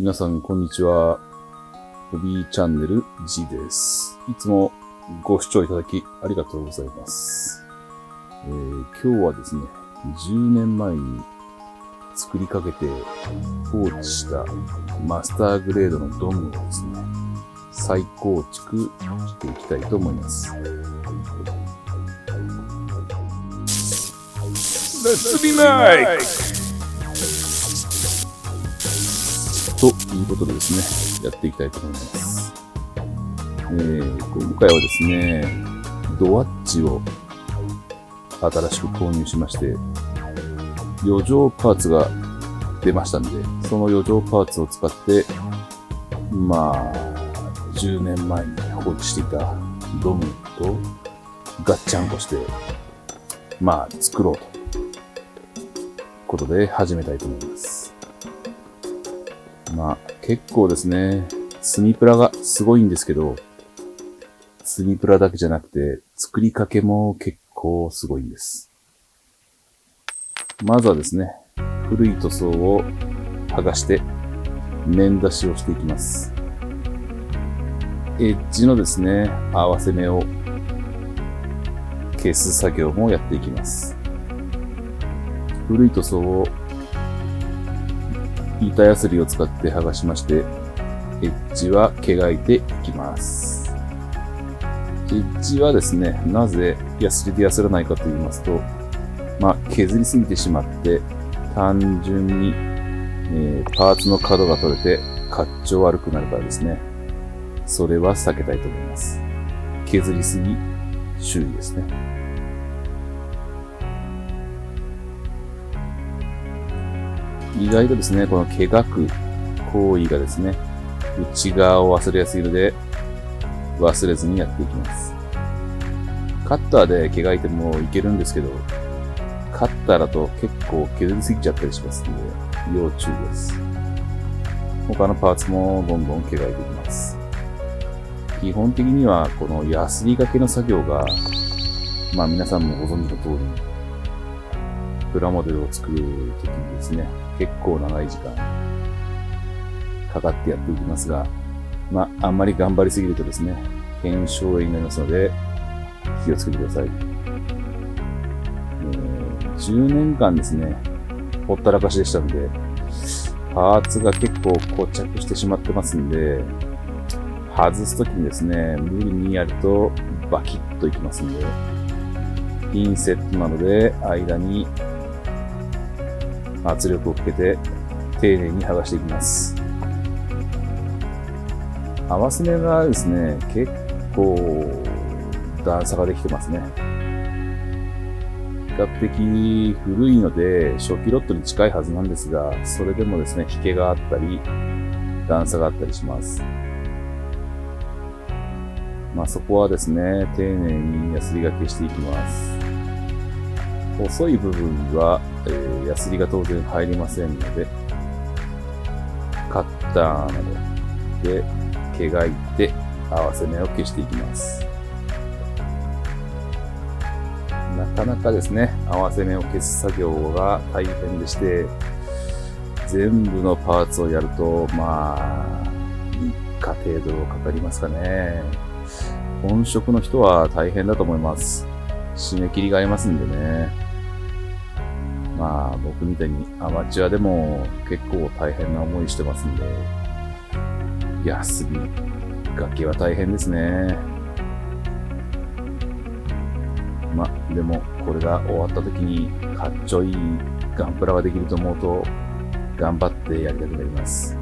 皆さん、こんにちは。ホビーチャンネル G です。いつもご視聴いただきありがとうございます。今日はですね、10年前に作りかけて放置したマスターグレードのドームをですね、再構築していきたいと思います。Let's be Mike! ということでですね、やっていきたいと思います。今回はですね、ドワッチを新しく購入しまして、余剰パーツが出ましたんで、その余剰パーツを使って、10年前に放置していたドムとガッチャンコして、作ろうということで始めたいと思います。結構ですね、スニプラがすごいんですけど、スニプラだけじゃなくて、作りかけも結構すごいんです。まずはですね、古い塗装を剥がして、面出しをしていきます。エッジのですね、合わせ目を消す作業もやっていきます。古い塗装を板ヤスリを使って剥がしまして、エッジは毛がいていきます。エッジはですね、なぜヤスリでヤスらないかと言いますと、削りすぎてしまって、単純に、パーツの角が取れて、カッチョ悪くなるからですね。それは避けたいと思います。削りすぎ、注意ですね。意外とですね、この毛がく行為がですね、内側を忘れやすいので、忘れずにやっていきます。カッターで毛がいてもいけるんですけど、カッターだと結構削りすぎちゃったりしますので、要注意です。他のパーツもどんどん毛がいていきます。基本的にはこのヤスリ掛けの作業が、皆さんもご存知の通り、プラモデルを作るときにですね、結構長い時間かかってやっていきますが、あんまり頑張りすぎるとですね、腱鞘炎になりますので、気をつけてください。10年間ですね、ほったらかしでしたので、パーツが結構固着してしまってますんで、外すときにですね、無理にやるとバキッといきますので、ピンセットなので、間に圧力をかけて丁寧に剥がしていきます。合わせ目がですね、結構段差ができてますね。比較的古いので初期ロットに近いはずなんですが、それでもですね、引けがあったり段差があったりします。そこはですね、丁寧にヤスリがけしていきます。細い部分はヤスリが当然入りませんので、カッターなどで毛がいて合わせ目を消していきます。なかなかですね、合わせ目を消す作業が大変でして、全部のパーツをやると、3日程度かかりますかね。本職の人は大変だと思います。締め切りがありますんでね。僕みたいにアマチュアでも結構大変な思いしてますんで、ヤスリ掛けは大変ですね。でもこれが終わった時にかっちょいいガンプラができると思うと頑張ってやりたくなります。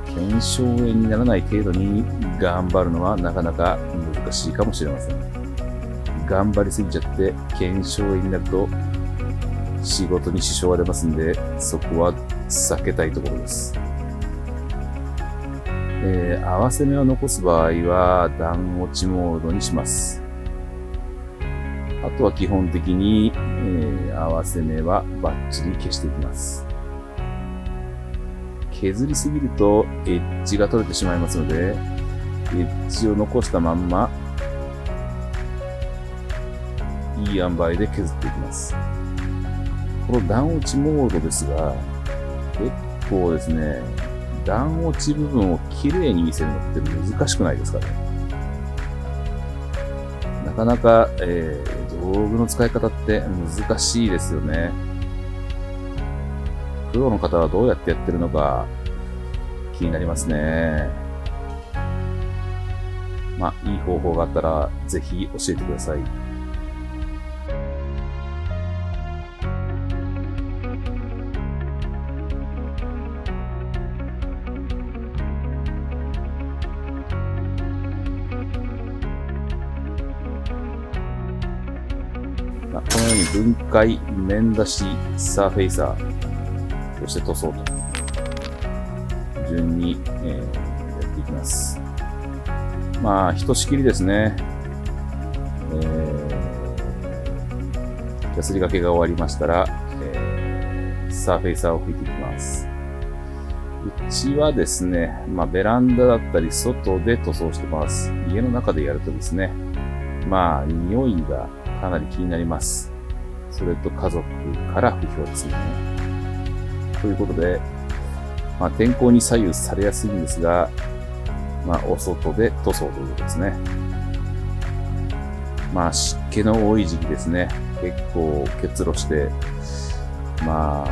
腱鞘炎にならない程度に頑張るのはなかなか難しいかもしれません。頑張りすぎちゃって腱鞘炎になると仕事に支障が出ますんで、そこは避けたいところです。合わせ目を残す場合は段落ちモードにします。あとは基本的に、合わせ目はバッチリ消していきます。削りすぎるとエッジが取れてしまいますので、エッジを残したまんまいい塩梅で削っていきます。この段落ちモードですが、結構ですね、段落ち部分をきれいに見せるのって難しくないですかね。なかなか、道具の使い方って難しいですよね。プロの方はどうやってやってるのか気になりますね。まあ、いい方法があったらぜひ教えてください。このように分解、面出し、サーフェイサー、そして塗装と順に、やっていきます。まあ、ひとしきりですね。ヤスリ掛けが終わりましたら、サーフェイサーを拭いていきます。うちはですね、まあ、ベランダだったり外で塗装してます。家の中でやるとですね、まあ、匂いがかなり気になります。それと家族から不評ですね。ということで、まあ、天候に左右されやすいんですが、まあ、お外で塗装ということですね。まあ、湿気の多い時期ですね。結構結露して、まあ、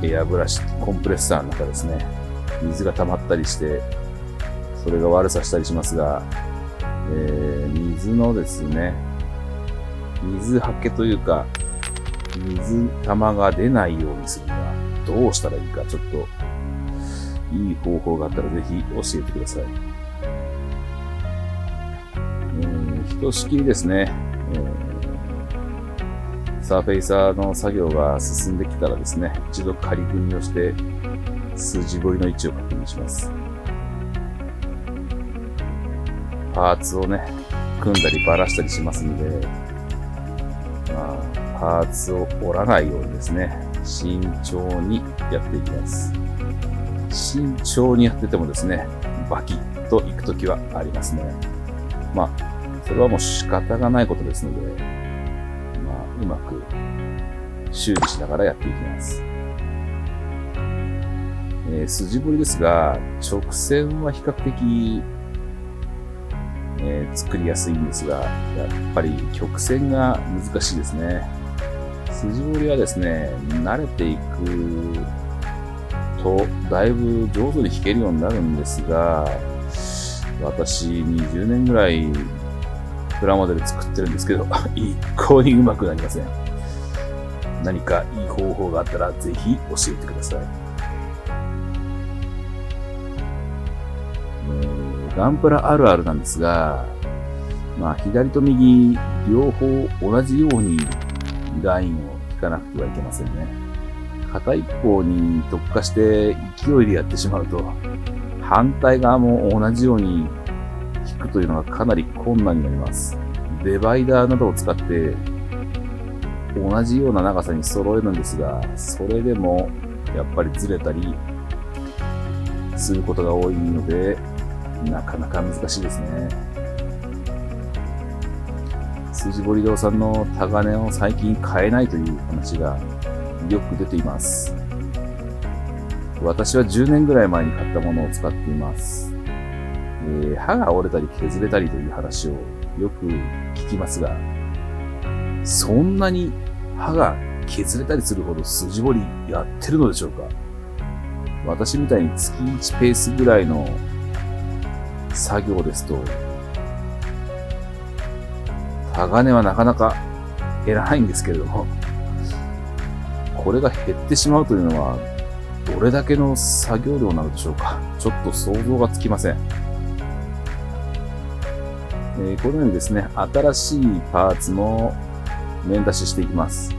エアブラシ、コンプレッサーの中ですね。水が溜まったりして、それが悪さしたりしますが、水のですね、水はけというか、水玉が出ないようにするにはどうしたらいいか、ちょっといい方法があったらぜひ教えてください。ひとしきりですね、サーフェイサーの作業が進んできたらですね、一度仮組みをして筋彫りの位置を確認します。パーツをね、組んだりばらしたりしますので、まあ、パーツを折らないようにですね、慎重にやっていきます。慎重にやっててもですね、バキッといくときはありますね。まあ、それはもう仕方がないことですので、まあ、うまく修理しながらやっていきます。筋彫りですが、直線は比較的、作りやすいんですが、やっぱり曲線が難しいですね。筋彫りはですね、慣れていくと、だいぶ上手に弾けるようになるんですが、私20年ぐらいプラモデル作ってるんですけど、一向に上手くなりません。何かいい方法があったらぜひ教えてください。ガンプラあるあるなんですが、まあ左と右両方同じようにラインを引かなくてはいけませんね。片一方に特化して勢いでやってしまうと、反対側も同じように引くというのがかなり困難になります。デバイダーなどを使って同じような長さに揃えるんですが、それでもやっぱりずれたりすることが多いので、なかなか難しいですね。筋彫り堂さんのタガネを最近買えないという話がよく出ています。私は10年ぐらい前に買ったものを使っています。刃が折れたり削れたりという話をよく聞きますが、そんなに刃が削れたりするほど筋彫りやってるのでしょうか？私みたいに月1ペースぐらいの作業ですと、タガネはなかなか減らないんですけれども、これが減ってしまうというのは、どれだけの作業量なのでしょうか。ちょっと想像がつきません。このようにですね、新しいパーツも面出ししていきます。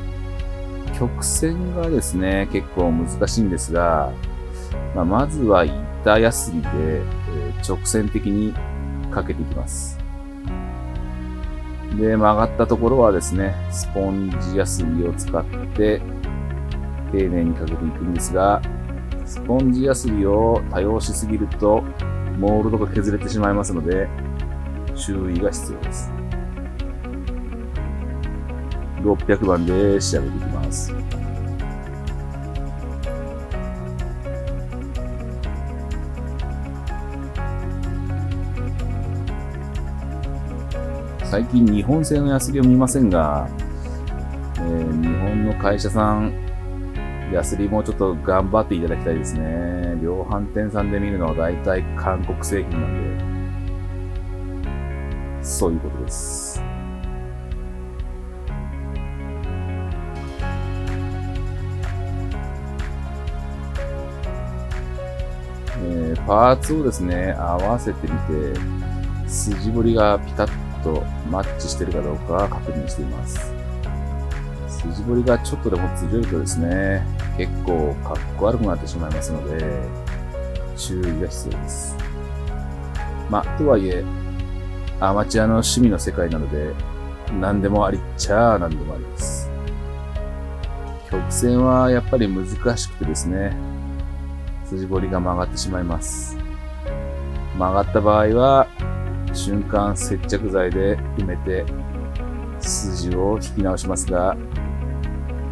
曲線がですね、結構難しいんですが、まずは板ヤスリで、直線的にかけていきます。で、曲がったところはですね、スポンジヤスリを使って丁寧にかけていくんですが、スポンジヤスリを多用しすぎるとモールドが削れてしまいますので注意が必要です。600番で仕上げていきます。最近日本製のヤスリを見ませんが、日本の会社さん、ヤスリもちょっと頑張っていただきたいですね。量販店さんで見るのは大体韓国製品なんで、そういうことです。パーツをですね、合わせてみて、筋彫りがピタッとマッチしているかどうか確認しています。筋彫りがちょっとでもずれるとですね、結構かっこ悪くなってしまいますので、注意が必要です。とはいえ、アマチュアの趣味の世界なので、何でもありっちゃ何でもありです。曲線はやっぱり難しくてですね、筋彫りが曲がってしまいます。曲がった場合は、瞬間接着剤で埋めて筋を引き直しますが、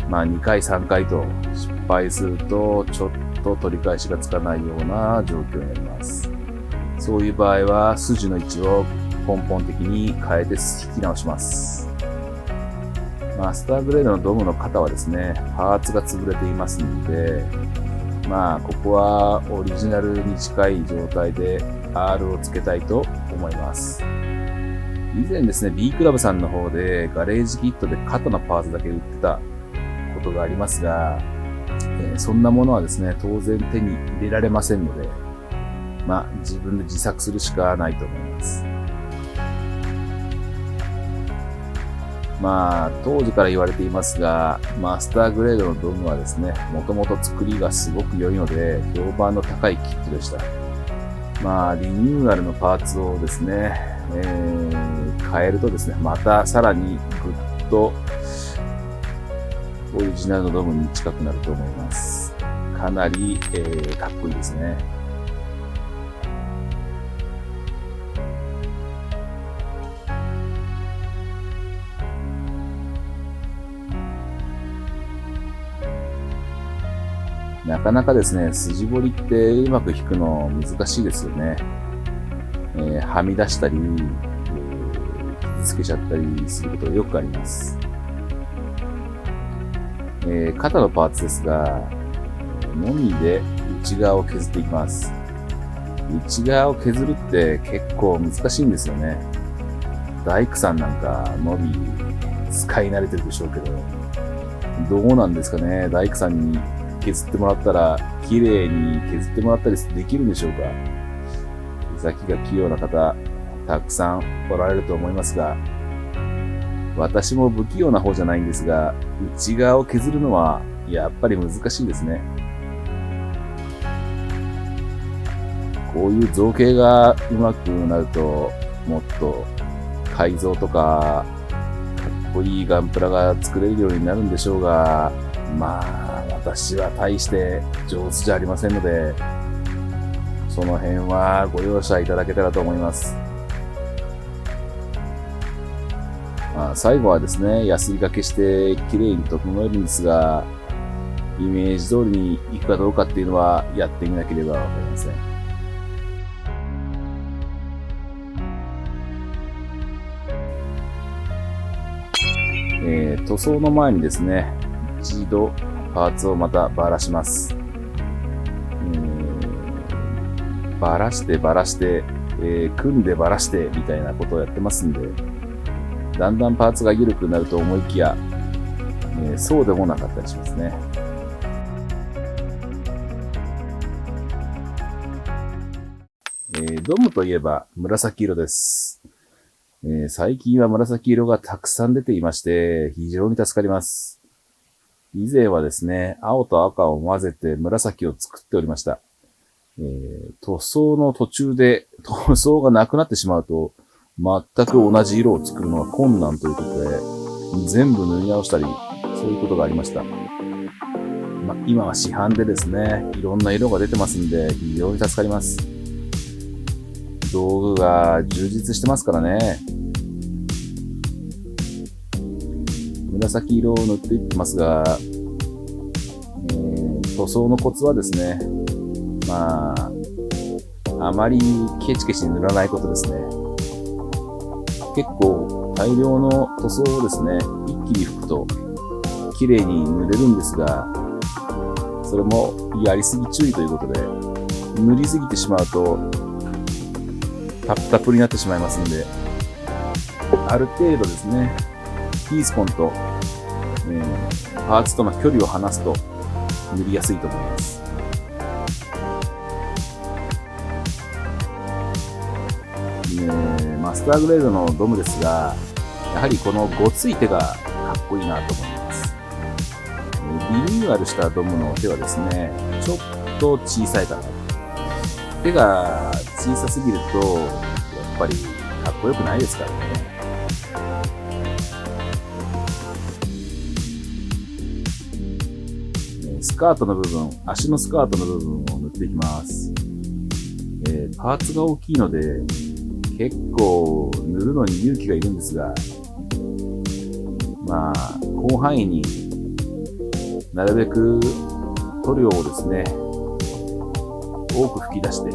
2回3回と失敗するとちょっと取り返しがつかないような状況になります。そういう場合は筋の位置を根本的に変えて引き直します。マスターグレードのドムの肩はですね、パーツが潰れていますので、ここはオリジナルに近い状態で R をつけたいと思います。以前ですね、B クラブさんの方でガレージキットで肩のパーツだけ売ってたことがありますが、そんなものはですね、当然手に入れられませんので、自分で自作するしかないと思います。当時から言われていますが、マスターグレードのドムはですね、もともと作りがすごく良いので、評判の高いキットでした。リニューアルのパーツをですね、変えるとですね、またさらにぐっとオリジナルのドムに近くなると思います。かなり、かっこいいですね。なかなかですね、筋彫りってうまく引くの難しいですよね。はみ出したり、傷つけちゃったりすることがよくあります。肩のパーツですが、のみで内側を削っていきます。内側を削るって結構難しいんですよね。大工さんなんかのみ使い慣れてるでしょうけど、どうなんですかね、大工さんに削ってもらったら、綺麗に削ってもらったりできるんでしょうか。手先が器用な方、たくさんおられると思いますが、私も不器用な方じゃないんですが、内側を削るのはやっぱり難しいですね。こういう造形がうまくなると、もっと改造とか、かっこいいガンプラが作れるようになるんでしょうが、私は大して上手じゃありませんので、その辺はご容赦いただけたらと思います。最後はですね、ヤスリ掛けして綺麗に整えるんですが、イメージ通りにいくかどうかっていうのはやってみなければわかりません。塗装の前にですね、一度パーツをまたばらします。ばらして、組んでばらしてみたいなことをやってますんで、だんだんパーツが緩くなると思いきや、そうでもなかったりしますね。ドムといえば紫色です。最近は紫色がたくさん出ていまして、非常に助かります。以前はですね、青と赤を混ぜて紫を作っておりました。塗装の途中で塗装がなくなってしまうと、全く同じ色を作るのが困難ということで、全部塗り直したり、そういうことがありました。今は市販でですね、いろんな色が出てますんで、非常に助かります。道具が充実してますからね。紫色を塗っていってますが、塗装のコツはですね、あまりケチケチに塗らないことですね。結構大量の塗装をですね、一気に拭くと綺麗に塗れるんですが、それもやりすぎ注意ということで、塗りすぎてしまうとタップタップになってしまいますんで、ある程度ですね、ピースポンと、パーツとの距離を離すと塗りやすいと思います。マスターグレードのドムですが、やはりこのごつい手がかっこいいなと思います。リニューアルしたドムの手はですね、ちょっと小さいかな。手が小さすぎると、やっぱりかっこよくないですからね。スカートの部分、足のスカートの部分を塗っていきます。パーツが大きいので、結構塗るのに勇気がいるんですが、まあ、広範囲になるべく塗料をですね、多く吹き出して、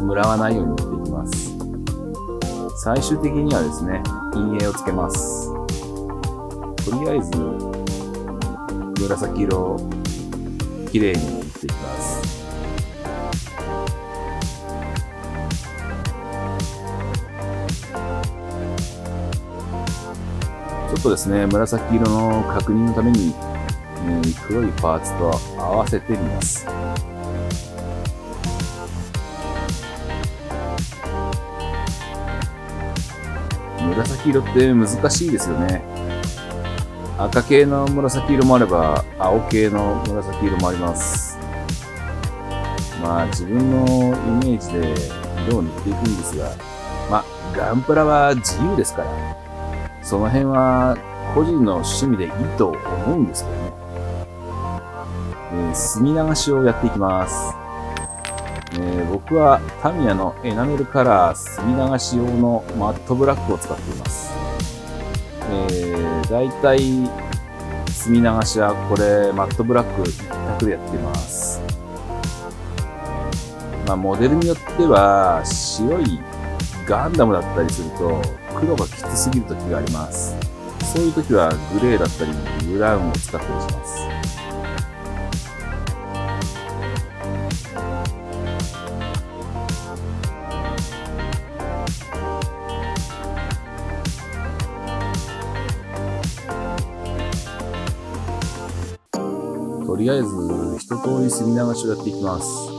ムラがないように塗っていきます。最終的にはですね、陰影をつけます。とりあえず、紫色をきれいに塗っていきます。ちょっとですね、紫色の確認のために、黒いパーツと合わせてみます。紫色って難しいですよね。赤系の紫色もあれば、青系の紫色もあります。まあ自分のイメージで色を塗っていくんですが、まあガンプラは自由ですから、その辺は個人の趣味でいいと思うんですけどね。墨流しをやっていきます。僕はタミヤのエナメルカラー墨流し用のマットブラックを使っています。だいたい墨流しはこれマットブラック一択でやっています。まあモデルによっては白いガンダムだったりすると黒がきつすぎる時があります。そういう時はグレーだったりブラウンを使ったりします。とりあえず一通り墨流しをやっていきます。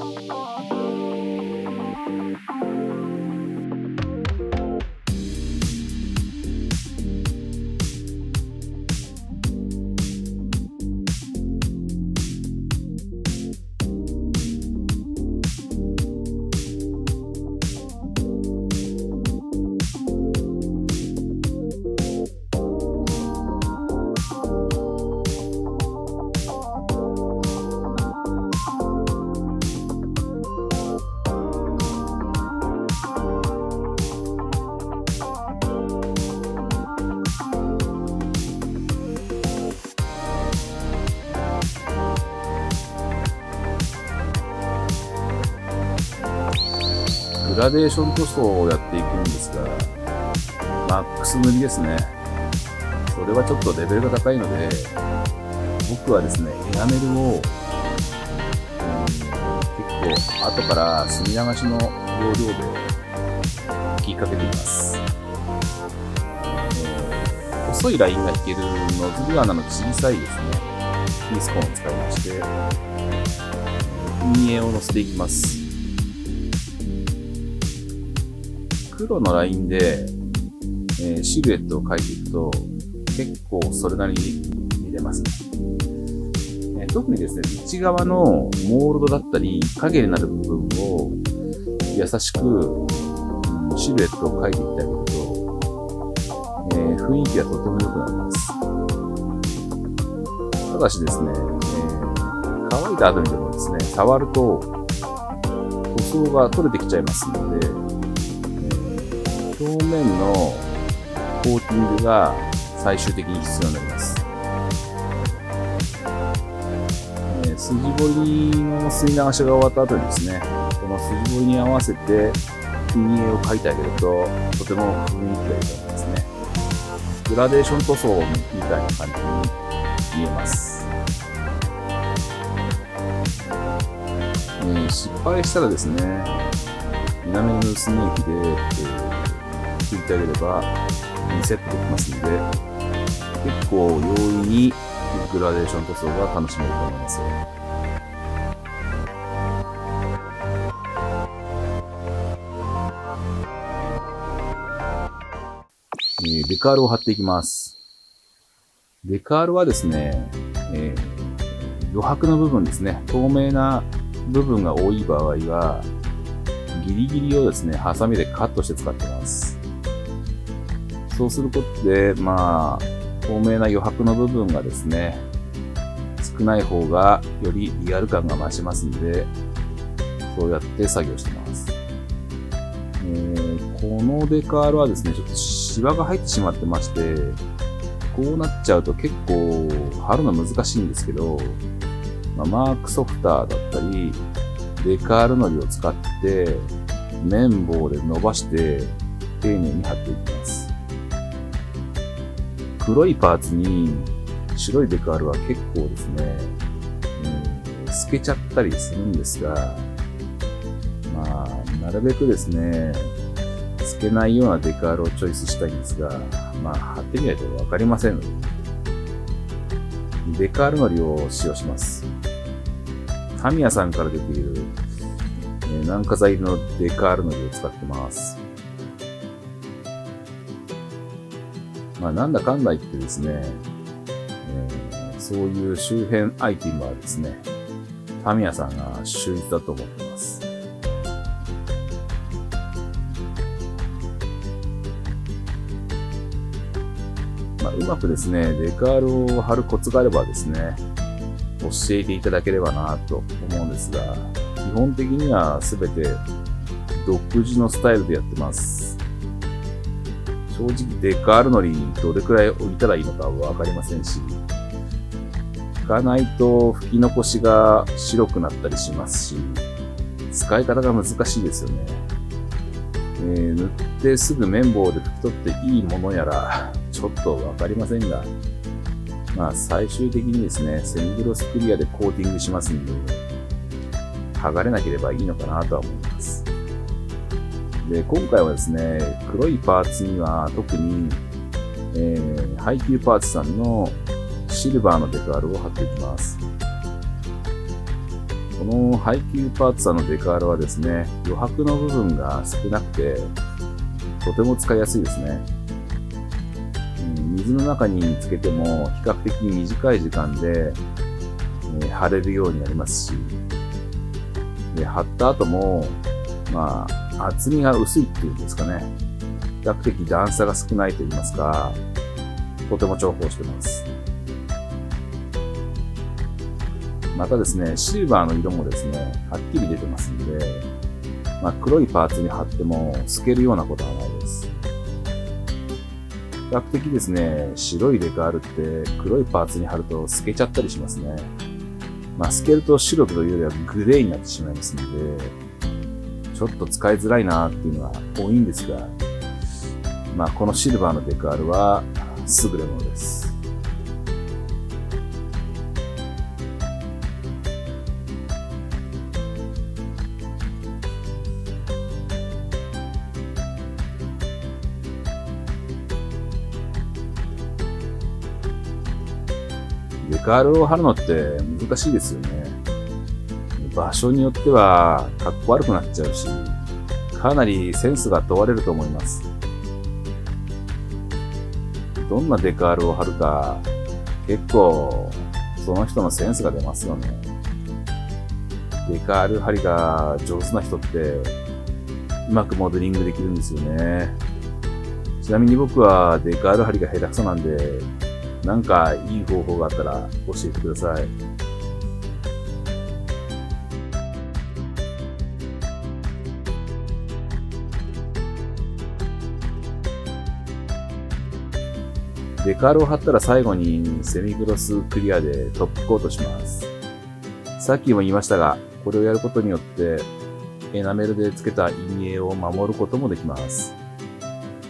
グラデーション塗装をやっていくんですが、マックス塗りですね。それはちょっとレベルが高いので、僕はですね、エナメルを、結構後から墨流しの要領で吹きかけています。細いラインが引けるノズル穴の小さいですね、ピースコーンを使いまして、陰影をのせていきます。黒のラインで、シルエットを描いていくと結構それなりに見れますね。特にですね、内側のモールドだったり影になる部分を優しく、シルエットを描いていってあげると、雰囲気がとても良くなります。ただしですね、乾いた後にでもですね、触ると塗装が取れてきちゃいますので、表面のコーティングが最終的に必要になります。筋彫りの墨流しが終わった後にですね、この筋彫りに合わせて陰影を描いてあげるととても雰囲気がいいと思いますね。グラデーション塗装みたいな感じに見えます。失敗したらですね、エナメルのスネーキで、拭いてあげればリセットできますので、結構容易にグラデーション塗装が楽しめると思いますよ。デカールを貼っていきます。デカールはですね、余白の部分ですね、透明な部分が多い場合は、ギリギリをですね、ハサミでカットして使ってます。そうすることで、透明な余白の部分がですね、少ない方がよりリアル感が増しますので、そうやって作業してます。このデカールはですね、ちょっとシワが入ってしまってまして、こうなっちゃうと結構貼るの難しいんですけど、マークソフターだったり、デカール糊を使って綿棒で伸ばして丁寧に貼っていきます。黒いパーツに白いデカールは結構ですね、透けちゃったりするんですが、なるべくですね、透けないようなデカールをチョイスしたいんですが、貼ってみないとわかりませんので、デカール糊を使用します。タミヤさんから出ている軟化剤のデカール糊を使ってます。なんだかんだ言ってですね、そういう周辺アイテムはですね、タミヤさんが秀逸だと思ってます。うまくですね、デカールを貼るコツがあればですね、教えていただければなと思うんですが、基本的には全て独自のスタイルでやってます。正直デカール糊どれくらい置いたらいいのかわかりませんし、拭かないと拭き残しが白くなったりしますし、使い方が難しいですよね。塗ってすぐ綿棒で拭き取っていいものやらちょっとわかりませんが、最終的にですね、セミグロスクリアでコーティングしますんで、剥がれなければいいのかなとは思います。で、今回はですね、黒いパーツには特に、ハイキューパーツさんのシルバーのデカールを貼っていきます。このハイキューパーツさんのデカールはですね、余白の部分が少なくて、とても使いやすいですね。水の中につけても比較的短い時間で、貼れるようになりますし、で貼った後も、厚みが薄いっていうんですかね。比較的段差が少ないと言いますか、とても重宝してます。またですね、シルバーの色もですね、はっきり出てますんで、黒いパーツに貼っても透けるようなことはないです。比較的ですね、白いデカールって黒いパーツに貼ると透けちゃったりしますね。透けると白というよりはグレーになってしまいますので、ちょっと使いづらいなっていうのは多いんですが、このシルバーのデカールは優れものです。デカールを貼るのって難しいですよね。場所によってはかっこ悪くなっちゃうし、かなりセンスが問われると思います。どんなデカールを貼るか、結構その人のセンスが出ますよね。デカール貼りが上手な人ってうまくモデリングできるんですよね。ちなみに僕はデカール貼りが下手くそなんで、なんかいい方法があったら教えてください。デカールを貼ったら最後にセミグロスクリアでトップコートします。さっきも言いましたが、これをやることによってエナメルでつけた陰影を守ることもできます。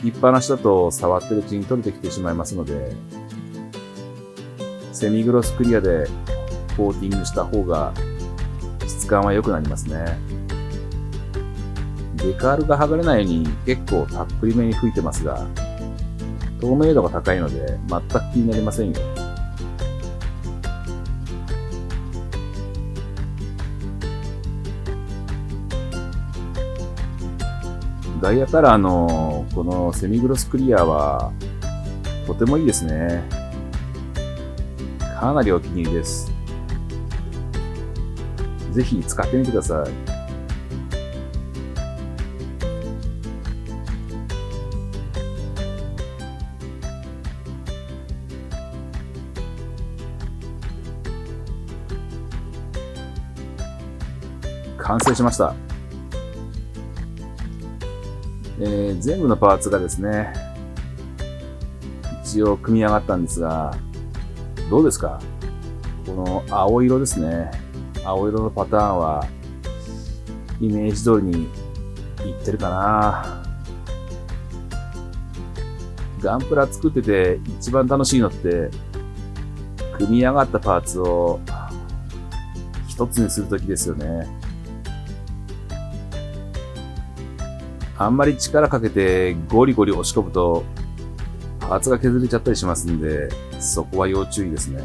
きっぱなしだと触ってるうちに取れてきてしまいますので、セミグロスクリアでコーティングした方が質感は良くなりますね。デカールが剥がれないように結構たっぷりめに吹いてますが、透明度が高いので全く気になりませんよ。ガイアカラーのこのセミグロスクリアはとてもいいですね。かなりお気に入りです。ぜひ使ってみてください。完成しました。全部のパーツがですね、一応組み上がったんですが、どうですか？この青色ですね。青色のパターンは、イメージ通りにいってるかな。ガンプラ作ってて一番楽しいのって、組み上がったパーツを一つにするときですよね。あんまり力かけてゴリゴリ押し込むとパーツが削れちゃったりしますんで、そこは要注意ですね。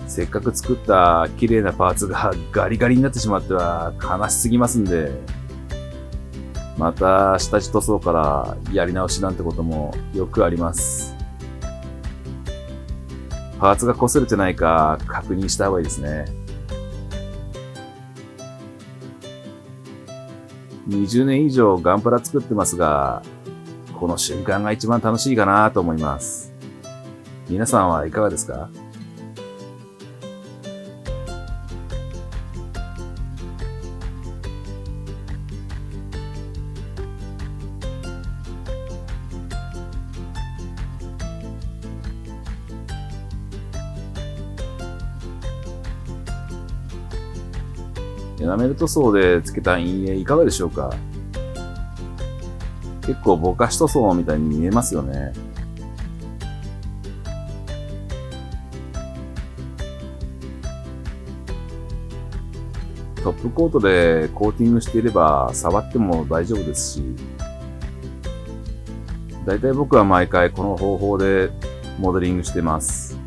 せっかく作った綺麗なパーツがガリガリになってしまっては悲しすぎますんで、また下地塗装からやり直しなんてこともよくあります。パーツが擦れてないか確認した方がいいですね。20年以上ガンプラ作ってますが、この瞬間が一番楽しいかなと思います。皆さんはいかがですか？エナメル塗装で付けた陰影いかがでしょうか？結構ぼかし塗装みたいに見えますよね。トップコートでコーティングしていれば触っても大丈夫ですし、だいたい僕は毎回この方法でモデリングしてます。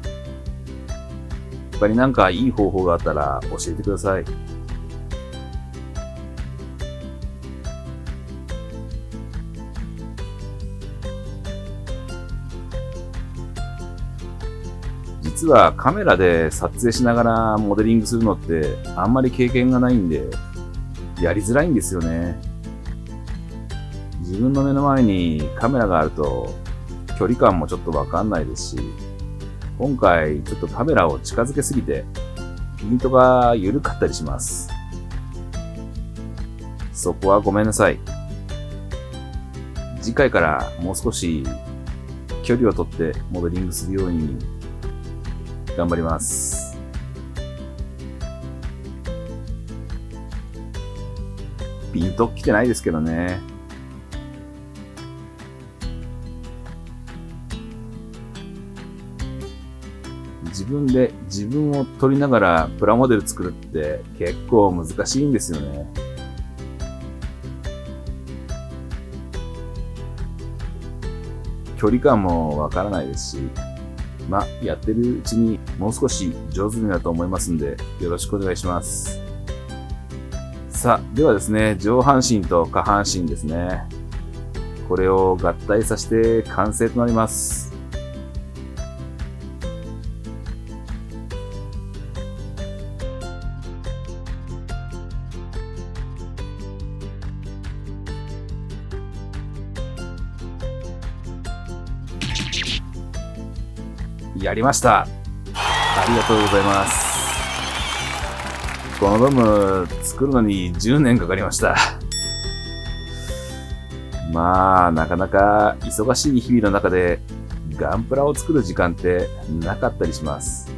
他になんかいい方法があったら教えてください。実はカメラで撮影しながらモデリングするのってあんまり経験がないんで、やりづらいんですよね。自分の目の前にカメラがあると距離感もちょっとわかんないですし、今回ちょっとカメラを近づけすぎてピントが緩かったりします。そこはごめんなさい。次回からもう少し距離をとってモデリングするように頑張ります。ピンと来てないですけどね。自分で自分を撮りながらプラモデル作るって結構難しいんですよね。距離感もわからないですし、やってるうちにもう少し上手になると思いますんで、よろしくお願いします。さあ、ではですね、上半身と下半身ですね。これを合体させて完成となります。やりました。ありがとうございます。このドーム作るのに10年かかりました。なかなか忙しい日々の中でガンプラを作る時間ってなかったりします。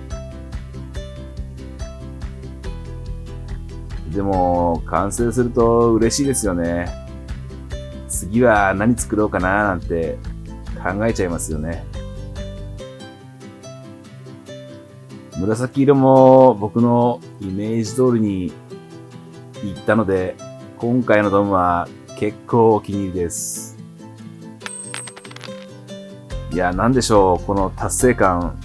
でも完成すると嬉しいですよね。次は何作ろうかななんて考えちゃいますよね。紫色も僕のイメージ通りにいったので、今回のドームは結構お気に入りです。いや、なんでしょう、この達成感。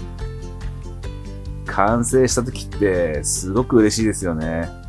完成した時ってすごく嬉しいですよね。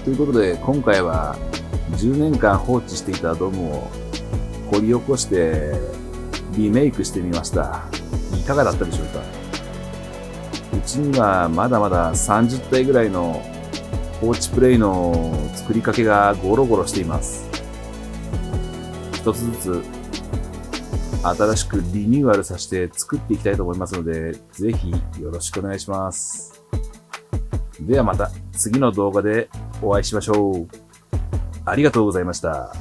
ということで、今回は10年間放置していたドームを掘り起こしてリメイクしてみました。いかがだったでしょうか。うちにはまだまだ30体ぐらいの放置プレイの作りかけがゴロゴロしています。一つずつ新しくリニューアルさせて作っていきたいと思いますので、ぜひよろしくお願いします。ではまた次の動画でお会いしましょう。ありがとうございました。